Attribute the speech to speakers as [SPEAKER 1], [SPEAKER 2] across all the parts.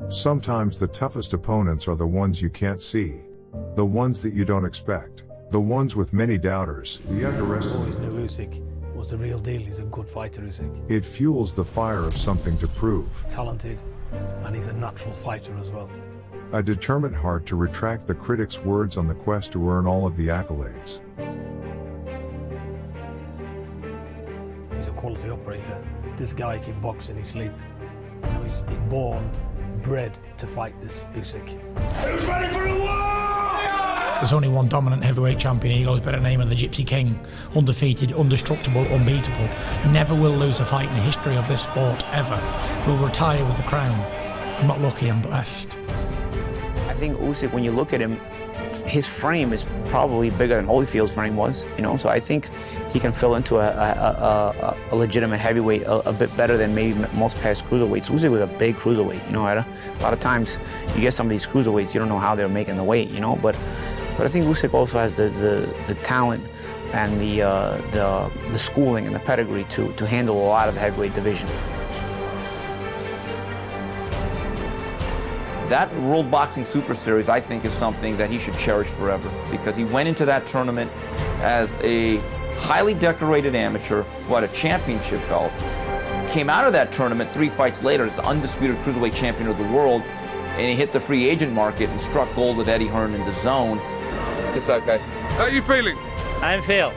[SPEAKER 1] Sometimes the toughest opponents are the ones you can't see. The ones that you don't expect. The ones with many doubters, the underestimated.
[SPEAKER 2] Always knew Usyk was the real deal. He's a good fighter, Usyk.
[SPEAKER 1] It fuels the fire of something to prove.
[SPEAKER 2] Talented, and he's a natural fighter as well.
[SPEAKER 1] A determined heart to retract the critics' words on the quest to earn all of the accolades.
[SPEAKER 2] He's a quality operator. This guy can box in his sleep. You know, he's born, bred to fight this Usyk.
[SPEAKER 3] Who's ready for a war?
[SPEAKER 4] There's only one dominant heavyweight champion. He goes by the name of the Gypsy King. Undefeated, indestructible, unbeatable. Never will lose a fight in the history of this sport, ever. Will retire with the crown. I'm not lucky, I'm blessed.
[SPEAKER 5] I think Usyk, when you look at him, his frame is probably bigger than Holyfield's frame was, you know, so I think he can fill into a legitimate heavyweight a bit better than maybe most past cruiserweights. Usyk was a big cruiserweight, you know, a lot of times you get some of these cruiserweights, you don't know how they're making the weight, you know, but I think Usyk also has the talent and the schooling and the pedigree to handle a lot of the heavyweight division.
[SPEAKER 6] That World Boxing Super Series, I think, is something that he should cherish forever, because he went into that tournament as a highly decorated amateur who had a championship belt, came out of that tournament 3 fights later as the undisputed cruiserweight champion of the world, and he hit the free agent market and struck gold with Eddie Hearn in the zone.
[SPEAKER 7] It's okay.
[SPEAKER 8] How are you feeling?
[SPEAKER 9] I'm Phil.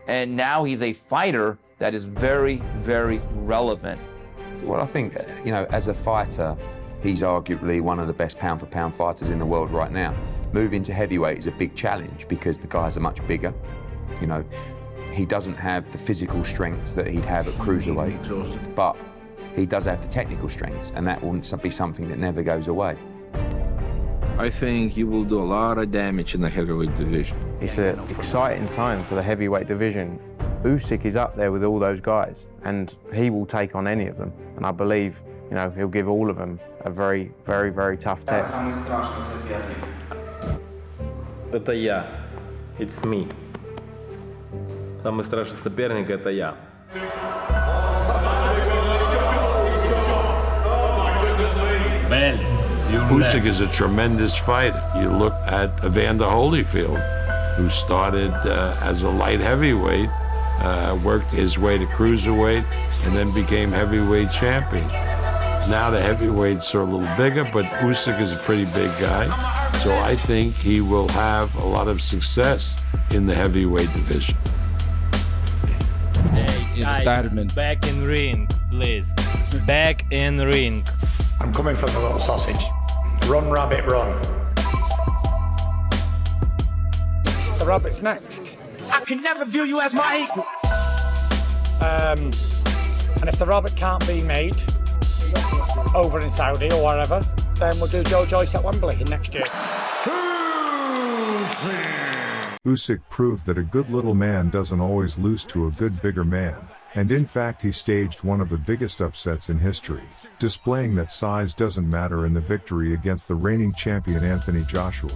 [SPEAKER 6] And now he's a fighter that is very, very relevant.
[SPEAKER 7] Well, I think, you know, as a fighter, he's arguably one of the best pound-for-pound fighters in the world right now. Moving to heavyweight is a big challenge because the guys are much bigger. You know, he doesn't have the physical strengths that he'd have at cruiserweight, but he does have the technical strengths, and that will be something that never goes away.
[SPEAKER 8] I think he will do a lot of damage in the heavyweight division.
[SPEAKER 10] It's an exciting time for the heavyweight division. Usyk is up there with all those guys, and he will take on any of them. And I believe, you know, he'll give all of them a very, very, very tough test.
[SPEAKER 9] Это я. It's me. Самый страшный соперник — это я.
[SPEAKER 11] Usyk is a tremendous fighter. You look at Evander Holyfield, who started as a light heavyweight, worked his way to cruiserweight, and then became heavyweight champion. Now the heavyweights are a little bigger, but Usyk is a pretty big guy. So I think he will have a lot of success in the heavyweight division.
[SPEAKER 9] Hey, back in ring, please. Back in ring.
[SPEAKER 4] I'm coming for the little sausage. Run, rabbit, run. The rabbit's next.
[SPEAKER 3] I can never view you as my equal.
[SPEAKER 4] And if the rabbit can't be made over in Saudi or wherever, then we'll do Joe Joyce at Wembley next year.
[SPEAKER 1] Usyk proved that a good little man doesn't always lose to a good bigger man, and in fact he staged one of the biggest upsets in history, displaying that size doesn't matter in the victory against the reigning champion Anthony Joshua.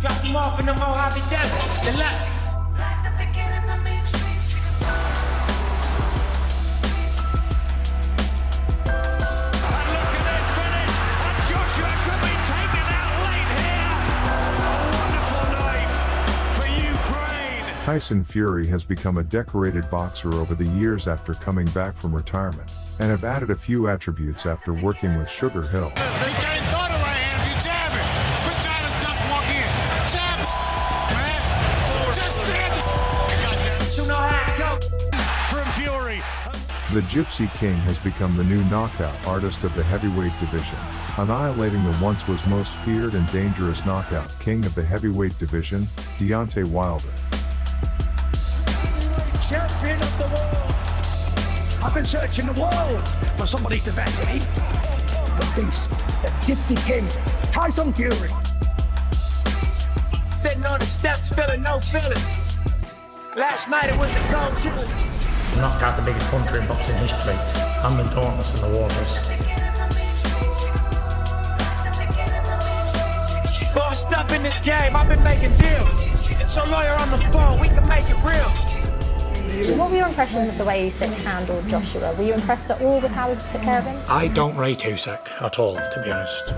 [SPEAKER 3] Drop him off in the Mojave Desert. The left.
[SPEAKER 1] Tyson Fury has become a decorated boxer over the years after coming back from retirement, and have added a few attributes after working with Sugar Hill. The Gypsy King has become the new knockout artist of the heavyweight division, annihilating the once was most feared and dangerous knockout king of the heavyweight division, Deontay Wilder.
[SPEAKER 3] Champion of the world! I've been searching the world for somebody to beat me. The beast, the Gypsy King, Tyson Fury. Sitting on the steps, feeling no feelings. Last night it was a cold kill.
[SPEAKER 4] Knocked out the biggest puncher in boxing history. I'm the dauntless in the waters.
[SPEAKER 3] Bossed up in this game, I've been making deals. It's your lawyer on the phone, we can make it real.
[SPEAKER 12] What were your impressions of the way Usyk handled Joshua? Were you impressed at all with how he took care of him?
[SPEAKER 4] I don't rate Usyk at all, to be honest.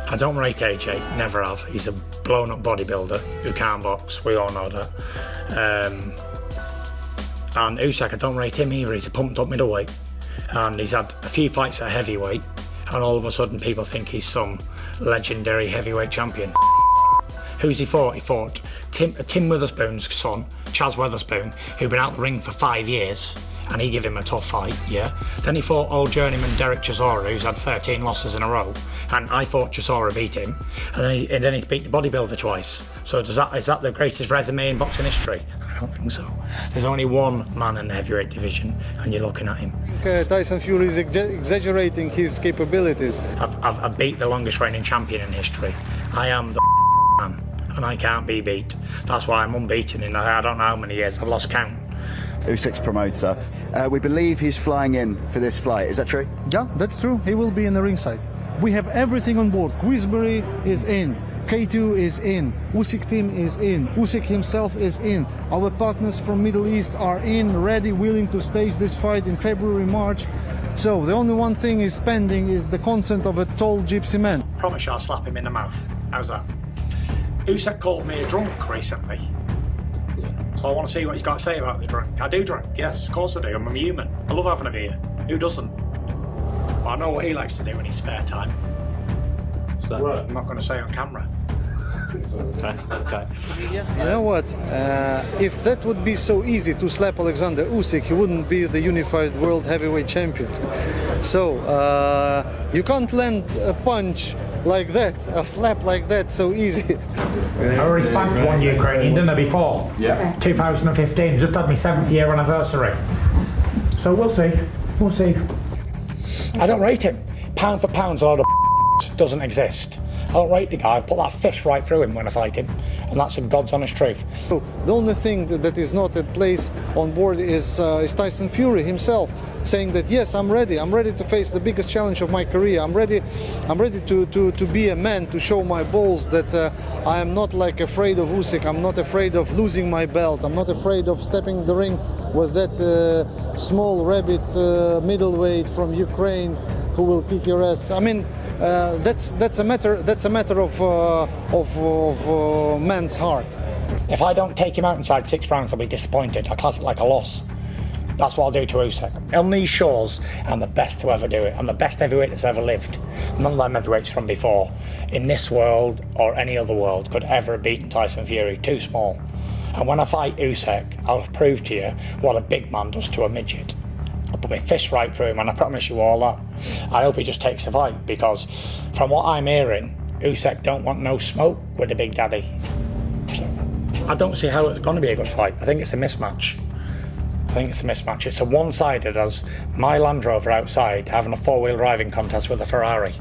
[SPEAKER 4] I don't rate AJ, never have. He's a blown-up bodybuilder who can't box, we all know that. And Usyk, I don't rate him either. He's a pumped-up middleweight. And he's had a few fights at heavyweight, and all of a sudden people think he's some legendary heavyweight champion. Who's he fought? He fought Tim Witherspoon's son, Chaz Witherspoon, who'd been out the ring for 5 years, and he gave him a tough fight, yeah. Then he fought old journeyman Derek Chisora, who's had 13 losses in a row, and I thought Chisora beat him, and then he's beat the bodybuilder twice. So is that the greatest resume in boxing history? I don't think so. There's only one man in the heavyweight division, and you're looking at him.
[SPEAKER 13] Tyson Fury is exaggerating his capabilities.
[SPEAKER 4] I've beat the longest reigning champion in history. I am the man, and I can't be beat. That's why I'm unbeaten in I don't know how many years. I've lost count.
[SPEAKER 14] Usyk's promoter. We believe he's flying in for this flight. Is that true?
[SPEAKER 13] Yeah, that's true. He will be in the ringside. We have everything on board. Queensberry is in. K2 is in. Usyk team is in. Usyk himself is in. Our partners from Middle East are in, ready, willing to stage this fight in February, March. So the only one thing is pending is the consent of a tall gypsy man.
[SPEAKER 4] Promise you I'll slap him in the mouth. How's that? Usyk called me a drunk recently. So I want to see what he's got to say about the drink. I do drink, yes, of course I do. I'm a human. I love having a beer. Who doesn't? But I know what he likes to do in his spare time. So I'm not going to say on camera. Okay.
[SPEAKER 13] You know what? If that would be so easy to slap Oleksandr Usyk, he wouldn't be the unified world heavyweight champion. So you can't land a punch like that, a slap like that, so easy.
[SPEAKER 4] I already spanked one Ukrainian, didn't I, before? Yeah. 2015, just had my 7th year anniversary. So we'll see. We'll see. I don't rate him. Pound for pound's a lot of doesn't exist. I don't rate the guy. I put that fist right through him when I fight him, and that's the God's honest truth.
[SPEAKER 13] So the only thing that is not at place on board is Tyson Fury himself saying that yes, I'm ready to face the biggest challenge of my career. I'm ready to be a man, to show my balls that I am not like afraid of Usyk. I'm not afraid of losing my belt. I'm not afraid of stepping in the ring with that small rabbit middleweight from Ukraine who will kick your ass. I mean, that's a matter of man's heart.
[SPEAKER 4] If I don't take him out inside 6 rounds, I'll be disappointed. I'll class it like a loss. That's what I'll do to Usyk. On these shores, I'm the best to ever do it. I'm the best heavyweight that's ever lived. None of them heavyweights from before, in this world or any other world, could ever have beaten Tyson Fury. Too small. And when I fight Usyk, I'll prove to you what a big man does to a midget. I'll put my fist right through him, and I promise you all that. I hope he just takes the fight, because from what I'm hearing, Usyk don't want no smoke with the big daddy. So I don't see how it's going to be a good fight. I think it's a mismatch. It's a one-sided, as my Land Rover outside having a 4-wheel driving contest with a Ferrari.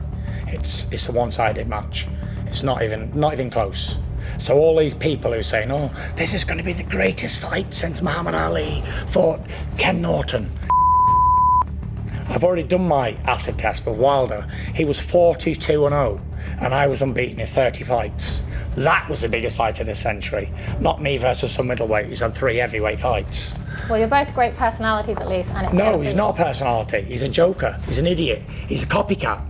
[SPEAKER 4] It's a one-sided match. It's not even close. So all these people who say, "Oh, this is going to be the greatest fight since Muhammad Ali fought Ken Norton." I've already done my acid test with Wilder. He was 42-0, and I was unbeaten in 30 fights. That was the biggest fight of the century. Not me versus some middleweight who's had 3 heavyweight fights.
[SPEAKER 12] Well, you're both great personalities at least, and it's
[SPEAKER 4] no, he's not a personality. He's a joker. He's an idiot. He's a copycat.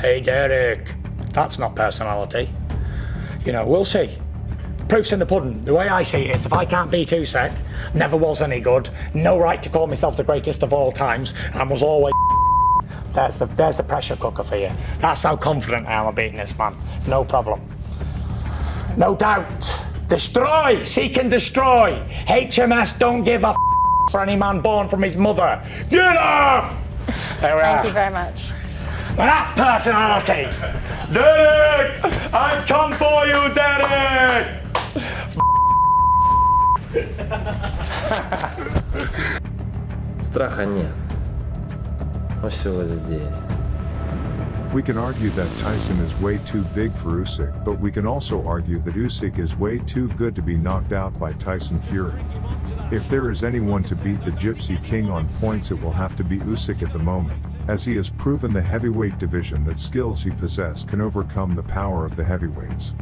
[SPEAKER 4] Hey, Derek. That's not personality. You know, we'll see. Proof's in the pudding. The way I see it is, if I can't beat Usyk, never was any good, no right to call myself the greatest of all times, and was always there's the pressure cooker for you. That's how confident I am of beating this man. No problem. No doubt. Destroy! Seek and destroy! HMS don't give a for any man born from his mother. Get up! There we are.
[SPEAKER 12] Thank you very much.
[SPEAKER 4] That personality! Derek! I've come for you, Derek!
[SPEAKER 9] Страха нет. Он всего здесь.
[SPEAKER 1] We can argue that Tyson is way too big for Usyk, but we can also argue that Usyk is way too good to be knocked out by Tyson Fury. If there is anyone to beat the Gypsy King on points, it will have to be Usyk at the moment, as he has proven the heavyweight division that skills he possesses can overcome the power of the heavyweights.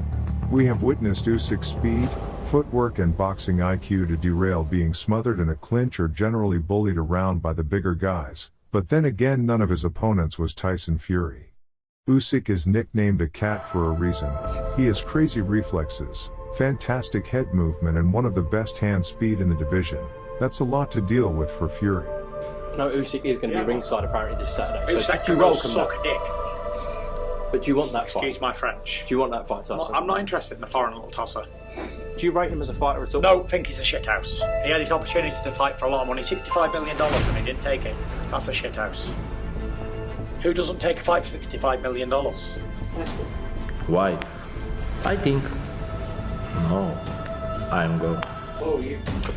[SPEAKER 1] We have witnessed Usyk's speed, footwork and boxing IQ to derail being smothered in a clinch or generally bullied around by the bigger guys, but then again none of his opponents was Tyson Fury. Usyk is nicknamed a cat for a reason. He has crazy reflexes, fantastic head movement and one of the best hand speed in the division. That's a lot to deal with for Fury.
[SPEAKER 15] No, Usyk is going to be ringside apparently this Saturday.
[SPEAKER 16] Usyk
[SPEAKER 15] So
[SPEAKER 16] can go suck a dick.
[SPEAKER 15] But do you want that fight?
[SPEAKER 16] Excuse my French.
[SPEAKER 15] Do you want that fight, Tyson?
[SPEAKER 16] I'm not interested in the foreign little tosser.
[SPEAKER 15] Do you rate him as a fighter at all?
[SPEAKER 16] No, think he's a shithouse. He had his opportunity to fight for a lot of money, $65 million, and he didn't take it. That's a shithouse. Who doesn't take a fight for $65 million?
[SPEAKER 9] Why? I think. No. I'm go.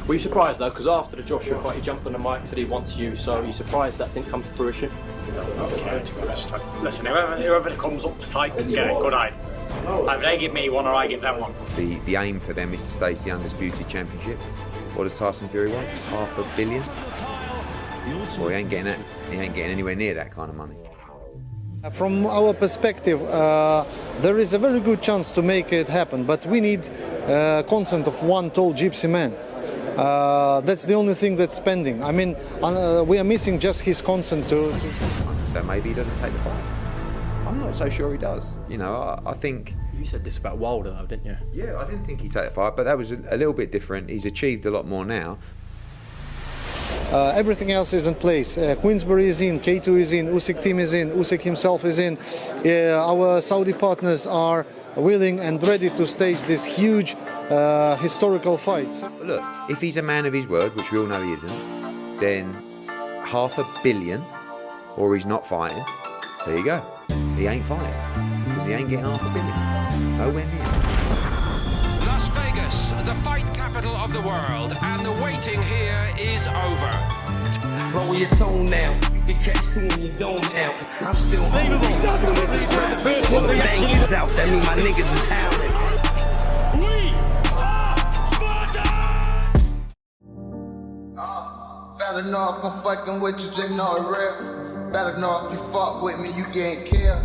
[SPEAKER 15] Were you surprised though? Because after the Joshua fight, he jumped on the mic, said he wants you. So are you surprised that didn't come to fruition?
[SPEAKER 16] Okay, to be honest. Listen, whoever comes up to fight can get a good eye. Either they give me one or I give them one.
[SPEAKER 7] The aim for them is to stage the undisputed championship. What does Tyson Fury want? $500 million? Well, he ain't getting that. He ain't getting anywhere near that kind of money.
[SPEAKER 13] From our perspective, there is a very good chance to make it happen, but we need consent of one tall gypsy man. That's the only thing that's pending. I mean, we are missing just his consent to...
[SPEAKER 7] So maybe he doesn't take the fight. I'm not so sure he does. You know, I think...
[SPEAKER 15] You said this about Wilder though, didn't you?
[SPEAKER 7] Yeah, I didn't think he'd take the fight, but that was a little bit different. He's achieved a lot more now.
[SPEAKER 13] Everything else is in place. Queensbury is in, K2 is in, Usyk team is in, Usyk himself is in. Our Saudi partners are willing and ready to stage this huge historical fight.
[SPEAKER 7] Look, if he's a man of his word, which we all know he isn't, then $500 million, or he's not fighting, there you go. He ain't fighting, because he ain't getting $500 million. Nowhere near.
[SPEAKER 17] Las Vegas, the fight capital of the world, and the waiting here is over.
[SPEAKER 18] Roll your tone now, you can catch two in your dome now. I'm still hungry, still in the ground. All the bangs is out, that mean my niggas is howling. We are Sparta!
[SPEAKER 19] Better know if I'm fucking with you, just know it real. Better know if you fuck with me, you can't kill.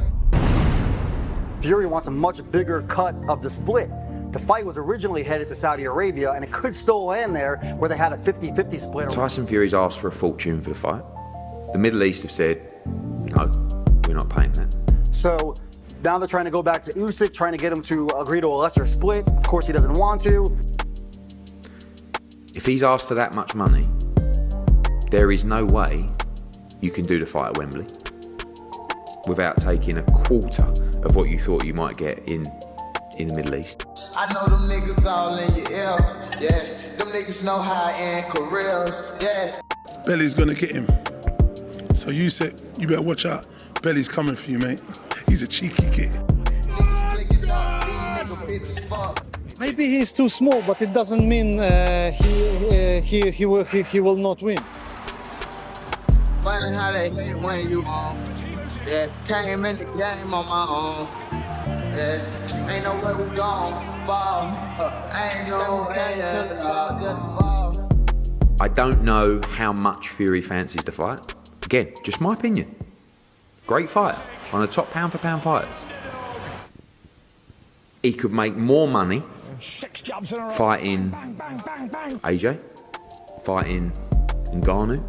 [SPEAKER 20] Fury wants a much bigger cut of the split. The fight was originally headed to Saudi Arabia, and it could still land there where they had a 50-50 split.
[SPEAKER 7] Tyson Fury's asked for a fortune for the fight. The Middle East have said, no, we're not paying that.
[SPEAKER 20] So now they're trying to go back to Usyk, trying to get him to agree to a lesser split. Of course, he doesn't want to.
[SPEAKER 7] If he's asked for that much money, there is no way you can do the fight at Wembley without taking a quarter of what you thought you might get in the Middle East.
[SPEAKER 19] I know them niggas all in your ear, yeah. Them niggas know high-end careers, yeah.
[SPEAKER 21] Belly's gonna get him. So you said, you better watch out. Belly's coming for you, mate. He's a cheeky kid.
[SPEAKER 13] Maybe he's too small, but it doesn't mean he will not win.
[SPEAKER 19] Funny how they hate when you yeah, came in the game on my own. Yeah, ain't no way we gon' fall. Ain't no way to the top, just fall.
[SPEAKER 7] I don't know how much Fury fancies the fight. Again, just my opinion. Great fighter, one of the top pound-for-pound fighters. He could make more money fighting AJ, fighting Ngannou,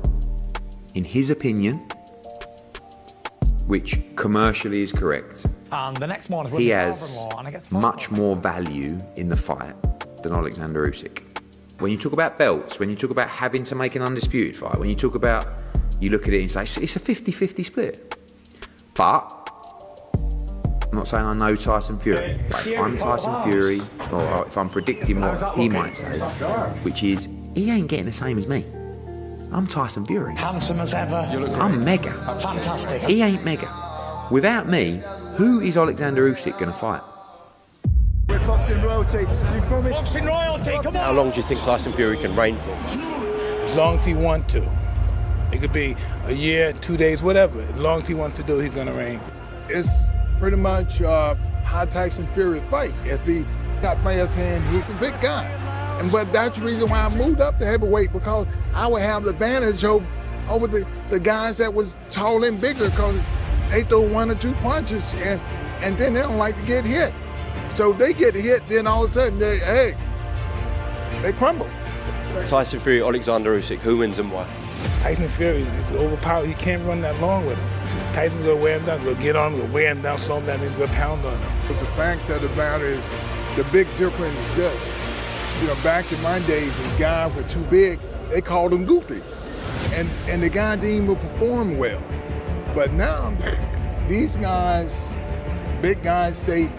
[SPEAKER 7] in his opinion, which commercially is correct.
[SPEAKER 4] And the next one is
[SPEAKER 7] he has much more value in the fight than Oleksandr Usyk. When you talk about belts, when you talk about having to make an undisputed fight, when you talk about, you look at it and say, it's a 50-50 split. But, I'm not saying I know Tyson Fury, but if I'm Tyson Fury, or if I'm predicting what he might say, which is, he ain't getting the same as me. I'm Tyson Fury.
[SPEAKER 16] Handsome as ever.
[SPEAKER 7] I'm mega.
[SPEAKER 16] Fantastic.
[SPEAKER 7] He ain't mega. Without me, who is Oleksandr Usyk going to fight?
[SPEAKER 3] We're boxing royalty. Boxing royalty, come on!
[SPEAKER 15] How long do you think Tyson Fury can reign for?
[SPEAKER 21] As long as he wants to. It could be a year, 2 days, whatever. As long as he wants to do it, he's going to reign.
[SPEAKER 22] It's pretty much how Tyson Fury fight. If he got by his hand, he's a big guy. But that's the reason why I moved up to heavyweight, because I would have the advantage over the guys that was tall and bigger, because they throw 1 or 2 punches and then they don't like to get hit. So if they get hit, then all of a sudden they crumble.
[SPEAKER 2] Tyson Fury, Oleksandr Usyk, who wins and why?
[SPEAKER 5] Tyson Fury is overpowered. He can't run that long with him. Tyson's gonna wear him down. He'll get on him, he'll wear him down, slow him down, and he'll pound on him.
[SPEAKER 22] Because the fact of the matter is, the big difference is this. You know, back in my days, when guys were too big, they called them goofy. And the guy didn't even perform well. But now, these guys, big guys, they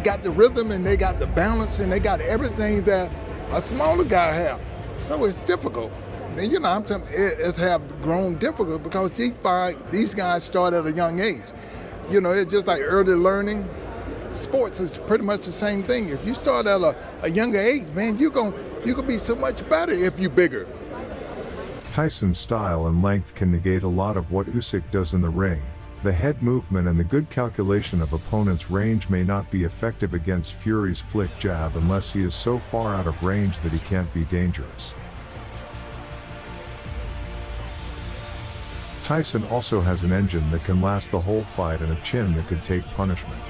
[SPEAKER 22] got the rhythm and they got the balance and they got everything that a smaller guy have. So it's difficult. And you know, I'm telling you, it have grown difficult because these guys start at a young age. You know, it's just like early learning. Sports is pretty much the same thing. If you start at a younger age, man, you can be so much better if you're bigger.
[SPEAKER 1] Tyson's style and length can negate a lot of what Usyk does in the ring. The head movement and the good calculation of opponent's range may not be effective against Fury's flick jab unless he is so far out of range that he can't be dangerous. Tyson also has an engine that can last the whole fight and a chin that could take punishment.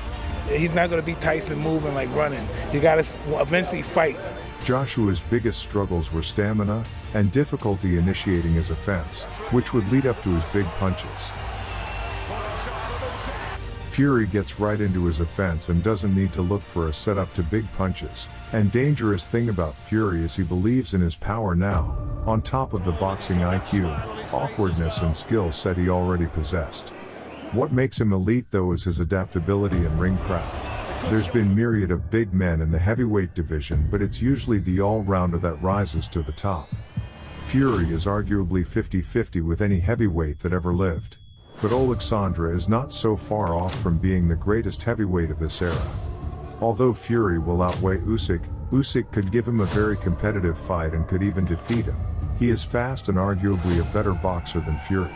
[SPEAKER 5] He's not going to be Tyson moving like running. You got to eventually fight.
[SPEAKER 1] Joshua's biggest struggles were stamina and difficulty initiating his offense, which would lead up to his big punches. Fury gets right into his offense and doesn't need to look for a setup to big punches. And dangerous thing about Fury is he believes in his power now, on top of the boxing IQ, awkwardness and skill set he already possessed. What makes him elite though is his adaptability and ring craft. There's been myriad of big men in the heavyweight division, but it's usually the all-rounder that rises to the top. Fury is arguably 50-50 with any heavyweight that ever lived. But Oleksandr is not so far off from being the greatest heavyweight of this era. Although Fury will outweigh Usyk, Usyk could give him a very competitive fight and could even defeat him. He is fast and arguably a better boxer than Fury.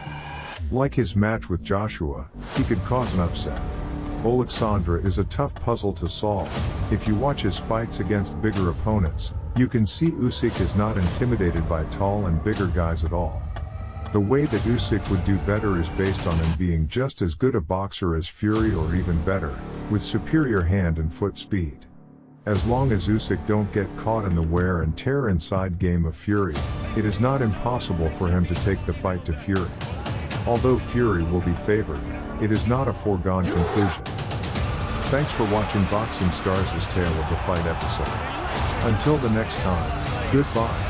[SPEAKER 1] Like his match with Joshua, he could cause an upset. Oleksandr is a tough puzzle to solve. If you watch his fights against bigger opponents, you can see Usyk is not intimidated by tall and bigger guys at all. The way that Usyk would do better is based on him being just as good a boxer as Fury or even better, with superior hand and foot speed. As long as Usyk don't get caught in the wear and tear inside game of Fury, it is not impossible for him to take the fight to Fury. Although Fury will be favored, it is not a foregone conclusion. Thanks for watching Boxing Stars' Tale of the Fight episode. Until the next time, goodbye.